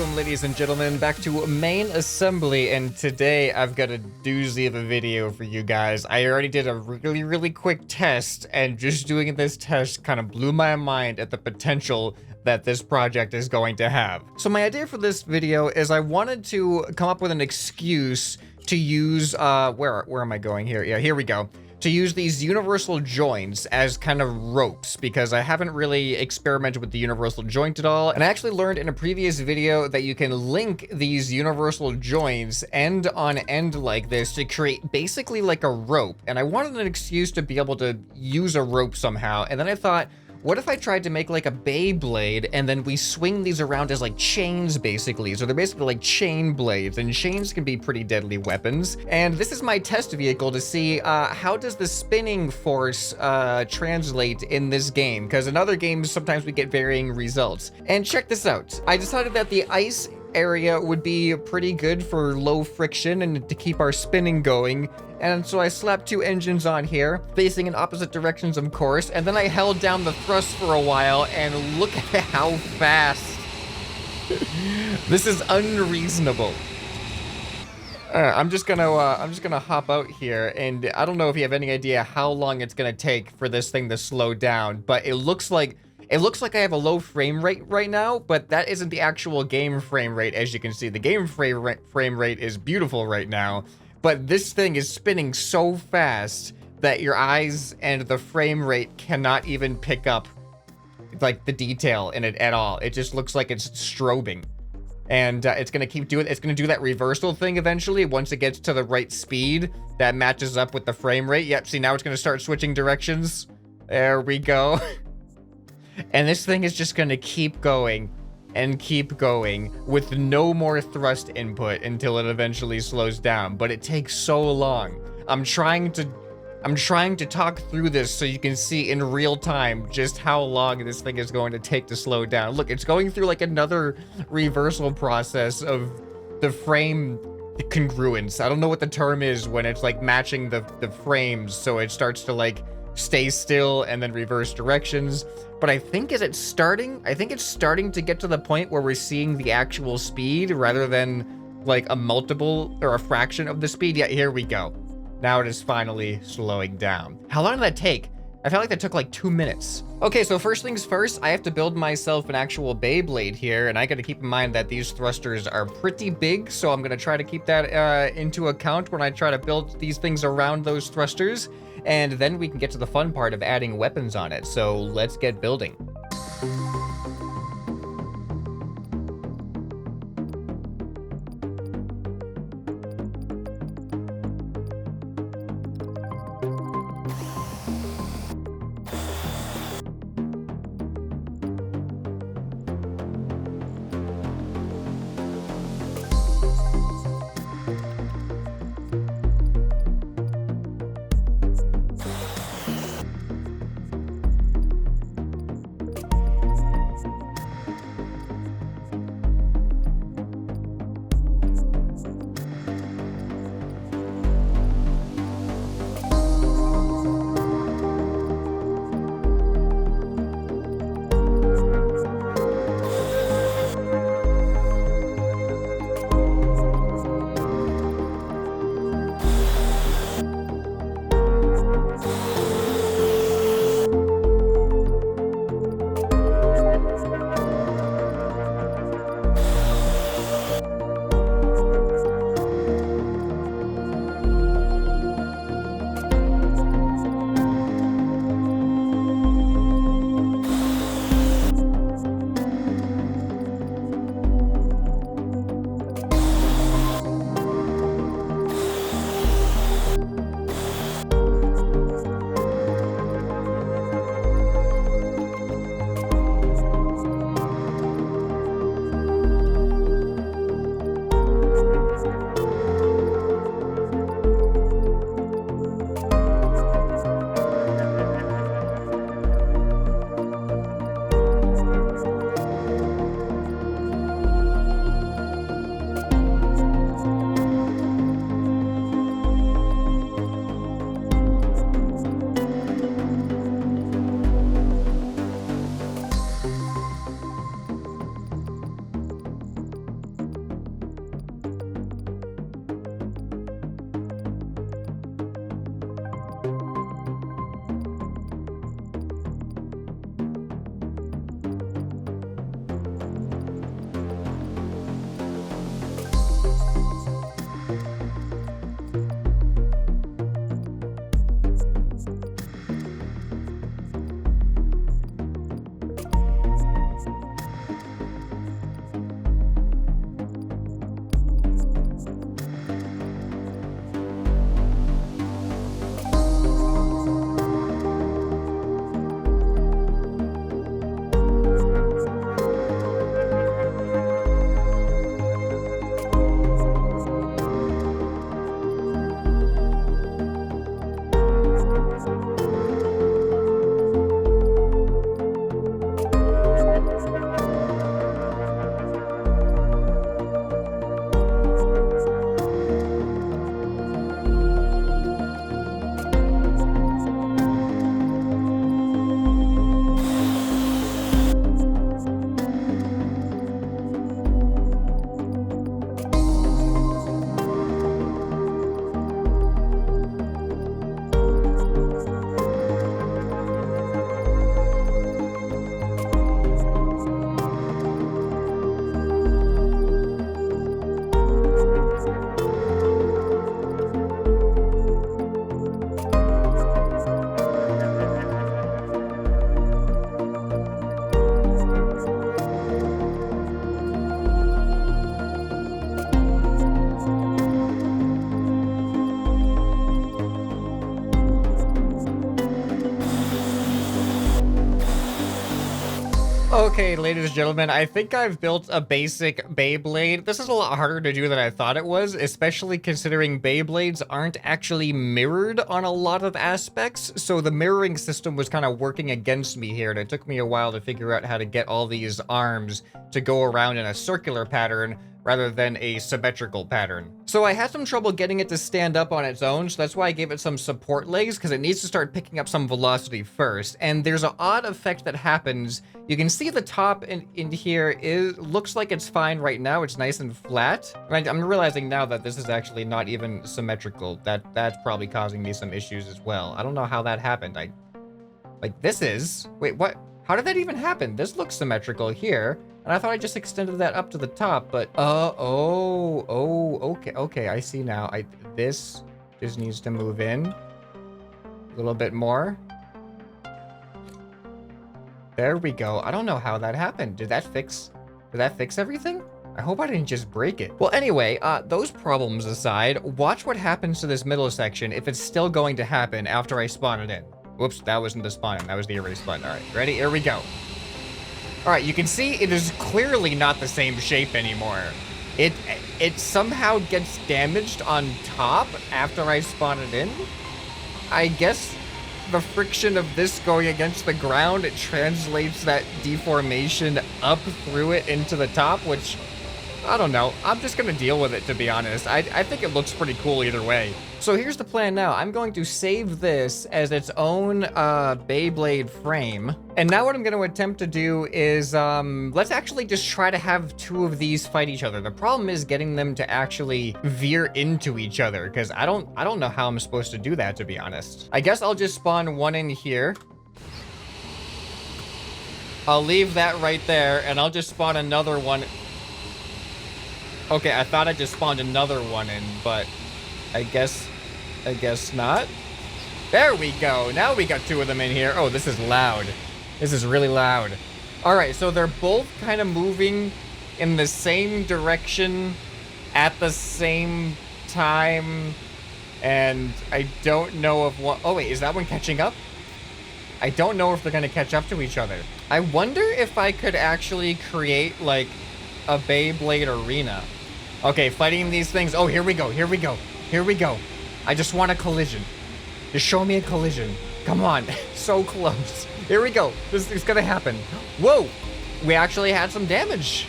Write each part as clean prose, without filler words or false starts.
welcome ladies and gentlemen back to main assembly, and today I've got a doozy of a video for you guys. I already did a really quick test, and just doing this test kind of blew my mind at the potential that this project is going to have. So my idea for this video is I wanted to come up with an excuse to use, where am I going here? Yeah, here we go. To use these universal joints as kind of ropes, because I haven't really experimented with the universal joint at all. And I actually learned in a previous video that you can link these universal joints end on end like this to create basically like a rope. And I wanted an excuse to be able to use a rope somehow. And then I thought, what if I tried to make like a Beyblade and then we swing these around as like chains basically? So they're basically like chain blades, and chains can be pretty deadly weapons. And this is my test vehicle to see how does the spinning force translate in this game? Because in other games, sometimes we get varying results. And check this out. I decided that the ice area would be pretty good for low friction and to keep our spinning going. And so I slapped two engines on here, facing in opposite directions, of course, and then I held down the thrust for a while, and look at how fast. This is unreasonable. I'm just gonna hop out here, and I don't know if you have any idea how long it's gonna take for this thing to slow down, but it looks like I have a low frame rate right now, but that isn't the actual game frame rate. As you can see, the game frame rate is beautiful right now. But this thing is spinning so fast that your eyes and the frame rate cannot even pick up like the detail in it at all. It just looks like it's strobing. And it's gonna keep doing, it's gonna do that reversal thing eventually once it gets to the right speed that matches up with the frame rate. Yep, see, now it's gonna start switching directions. There we go. And this thing is just gonna keep going and keep going with no more thrust input until it eventually slows down. But it takes so long. I'm trying to talk through this so you can see in real time just how long this thing is going to take to slow down. Look, it's going through like another reversal process of the frame congruence. I don't know what the term is when it's like matching the frames, so it starts to like stay still and then reverse directions. But I think it's starting to get to the point where we're seeing the actual speed rather than like a multiple or a fraction of the speed. Yeah, here we go. Now it is finally slowing down. How long did that take? I felt like that took like 2 minutes. Okay, so first things first, I have to build myself an actual Beyblade here, and I gotta keep in mind that these thrusters are pretty big, so I'm gonna try to keep that into account when I try to build these things around those thrusters, and then we can get to the fun part of adding weapons on it. So let's get building. Okay, ladies and gentlemen, I think I've built a basic Beyblade. This is a lot harder to do than I thought it was, especially considering Beyblades aren't actually mirrored on a lot of aspects. So the mirroring system was kind of working against me here, and it took me a while to figure out how to get all these arms to go around in a circular pattern rather than a symmetrical pattern. So I had some trouble getting it to stand up on its own, so that's why I gave it some support legs, because it needs to start picking up some velocity first. And there's an odd effect that happens. You can see the top in here looks like it's fine right now. It's nice and flat. And I'm realizing now that this is actually not even symmetrical. That's probably causing me some issues as well. I don't know how that happened. Wait, what? How did that even happen? This looks symmetrical here. And I thought I just extended that up to the top, but, okay, I see now. This just needs to move in a little bit more. There we go. I don't know how that happened. Did that fix everything? I hope I didn't just break it. Well, anyway, those problems aside, watch what happens to this middle section if it's still going to happen after I spawn it in. Whoops, that wasn't the spawn in, that was the erase button. All right, ready? Here we go. All right, you can see it is clearly not the same shape anymore. It somehow gets damaged on top after I spawn it in. I guess the friction of this going against the ground, it translates that deformation up through it into the top, which, I don't know. I'm just gonna deal with it, to be honest. I think it looks pretty cool either way. So here's the plan now. I'm going to save this as its own Beyblade frame. And now what I'm going to attempt to do is, let's actually just try to have two of these fight each other. The problem is getting them to actually veer into each other, because I don't know how I'm supposed to do that, to be honest. I guess I'll just spawn one in here. I'll leave that right there, and I'll just spawn another one. Okay, I thought I just spawned another one in, but I guess not. There we go. Now we got two of them in here. Oh, this is loud. This is really loud. All right, so they're both kind of moving in the same direction at the same time. And I don't know if one... Oh, wait, is that one catching up? I don't know if they're going to catch up to each other. I wonder if I could actually create, like, a Beyblade arena. Okay, fighting these things. Oh, here we go. Here we go. Here we go. I just want a collision. Just show me a collision. Come on. So close. Here we go. This is gonna happen. Whoa! We actually had some damage.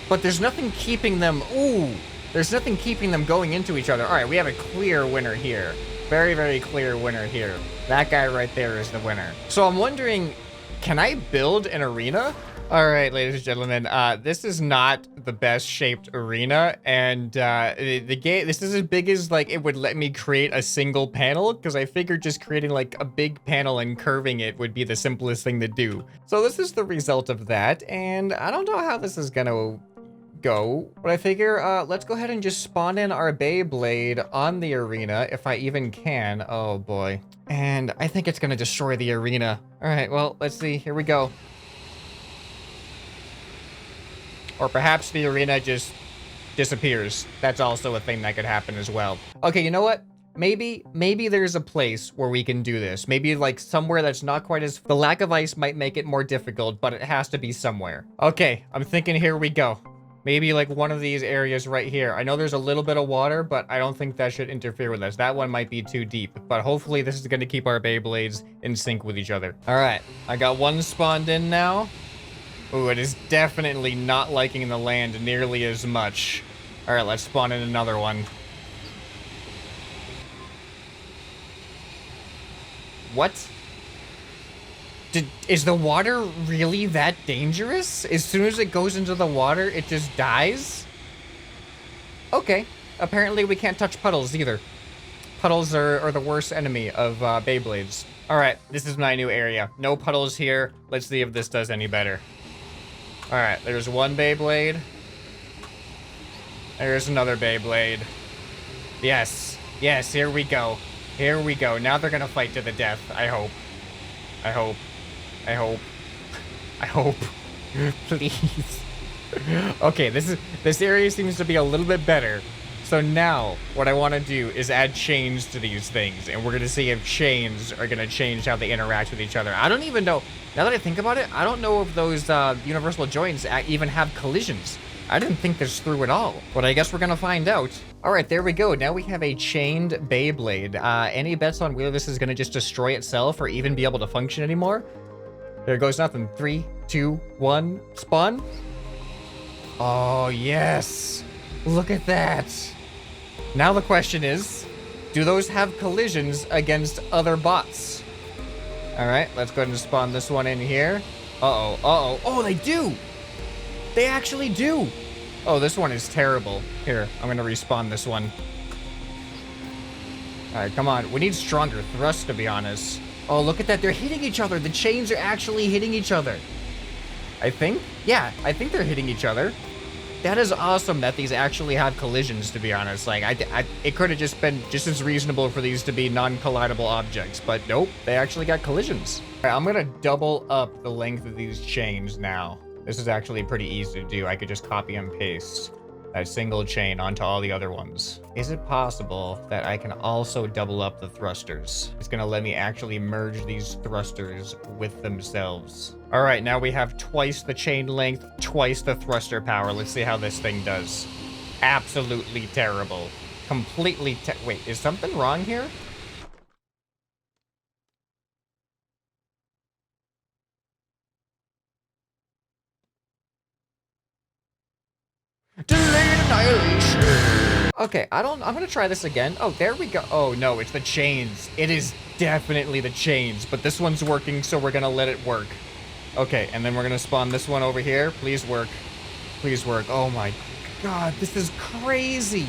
But there's nothing keeping them... Ooh! There's nothing keeping them going into each other. Alright, we have a clear winner here. Very, very clear winner here. That guy right there is the winner. So I'm wondering, can I build an arena? All right, ladies and gentlemen, this is not the best shaped arena, and the game, this is as big as like it would let me create a single panel, because I figured just creating like a big panel and curving it would be the simplest thing to do. So this is the result of that, and I don't know how this is gonna go, but I figure let's go ahead and just spawn in our Beyblade on the arena, if I even can. Oh boy. And I think it's gonna destroy the arena. All right, well, let's see. Here we go. Or perhaps the arena just disappears. That's also a thing that could happen as well. Okay, you know what? Maybe there's a place where we can do this. Maybe like somewhere that's not quite as... The lack of ice might make it more difficult, but it has to be somewhere. Okay, I'm thinking here we go. Maybe like one of these areas right here. I know there's a little bit of water, but I don't think that should interfere with us. That one might be too deep, but hopefully this is gonna keep our Beyblades in sync with each other. All right, I got one spawned in now. Ooh, it is definitely not liking the land nearly as much. All right, let's spawn in another one. What? Is the water really that dangerous? As soon as it goes into the water, it just dies? Okay, apparently we can't touch puddles either. Puddles are the worst enemy of Beyblades. All right, this is my new area. No puddles here. Let's see if this does any better. All right, there's one Beyblade. There's another Beyblade. Yes, yes, here we go. Here we go. Now they're gonna fight to the death, I hope. I hope. I hope. I hope. Please. Okay, this area seems to be a little bit better. So now, what I want to do is add chains to these things, and we're going to see if chains are going to change how they interact with each other. I don't even know, now that I think about it, I don't know if those universal joints even have collisions. I didn't think this through at all, but I guess we're going to find out. All right, there we go. Now we have a chained Beyblade. Any bets on whether this is going to just destroy itself or even be able to function anymore? There goes nothing. 3, 2, 1, spawn. Oh, yes. Look at that. Now the question is, do those have collisions against other bots? All right, let's go ahead and spawn this one in here. Uh-oh, uh-oh. Oh, they do. They actually do. Oh, this one is terrible. Here, I'm going to respawn this one. All right, come on. We need stronger thrust, to be honest. Oh, look at that. They're hitting each other. The chains are actually hitting each other. I think? Yeah, I think they're hitting each other. That is awesome that these actually have collisions, to be honest. Like, it could have just been just as reasonable for these to be non-collidable objects, but nope, they actually got collisions. All right, I'm gonna double up the length of these chains now. This is actually pretty easy to do. I could just copy and paste that single chain onto all the other ones. Is it possible that I can also double up the thrusters? It's gonna let me actually merge these thrusters with themselves. All right, now we have twice the chain length, twice the thruster power. Let's see how this thing does. Absolutely terrible. Completely wait, is something wrong here? Delayed annihilation. Okay, I'm gonna try this again. Oh, there we go. Oh no, it's the chains. It is definitely the chains, but this one's working, so we're gonna let it work. Okay, and then we're gonna spawn this one over here. Please work. Please work. Oh my god, this is crazy.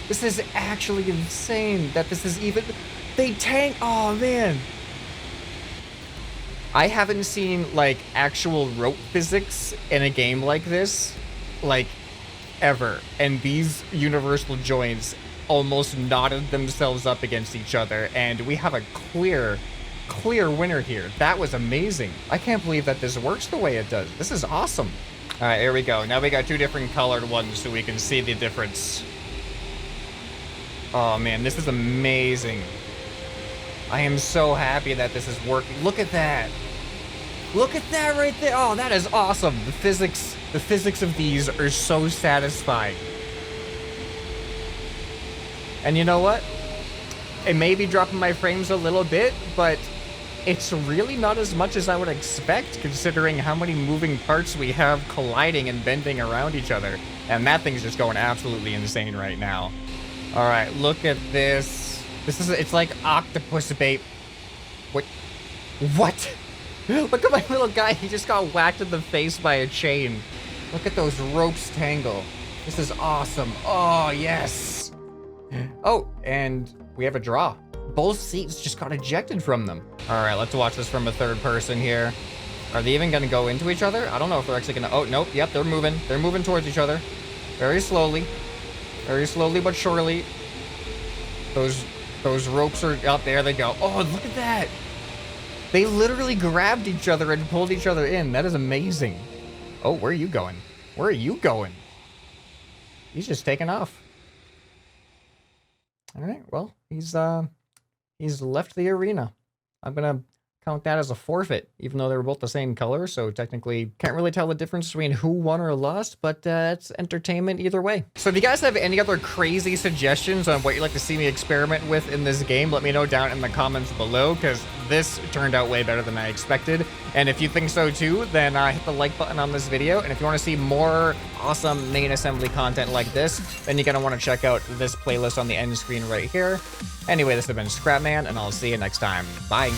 This is actually insane that this is even... They tank... Oh man. I haven't seen, like, actual rope physics in a game like this, like, ever. And these universal joints almost knotted themselves up against each other, and we have a clear winner here. That was amazing. I can't believe that this works the way it does. This is awesome. All right, here we go. Now we got two different colored ones so we can see the difference. Oh man, this is amazing. I am so happy that this is working. Look at that. Look at that right there. Oh, that is awesome. The physics of these are so satisfying. And you know what? It may be dropping my frames a little bit, but it's really not as much as I would expect, considering how many moving parts we have colliding and bending around each other. And that thing's just going absolutely insane right now. All right, look at this. It's like octopus bait. What? Look at my little guy. He just got whacked in the face by a chain. Look at those ropes tangle. This is awesome. Oh, yes. Oh, and we have a draw. Both seats just got ejected from them. All right, let's watch this from a third person here. Are they even gonna go into each other? I don't know if they're actually gonna... Oh, nope. Yep, they're moving. They're moving towards each other. Very slowly. Very slowly but surely. Those ropes are... Oh, there they go. Oh, look at that. They literally grabbed each other and pulled each other in. That is amazing. Oh, where are you going? Where are you going? He's just taking off. All right, well, he's left the arena. I'm gonna count that as a forfeit, even though they were both the same color, so technically can't really tell the difference between who won or lost, but it's entertainment either way. So if you guys have any other crazy suggestions on what you'd like to see me experiment with in this game, let me know down in the comments below, because this turned out way better than I expected. And if you think so too, then hit the like button on this video. And if you want to see more awesome main assembly content like this, then you're gonna want to check out this playlist on the end screen right here. Anyway, this has been ScrapMan, and I'll see you next time. Bye.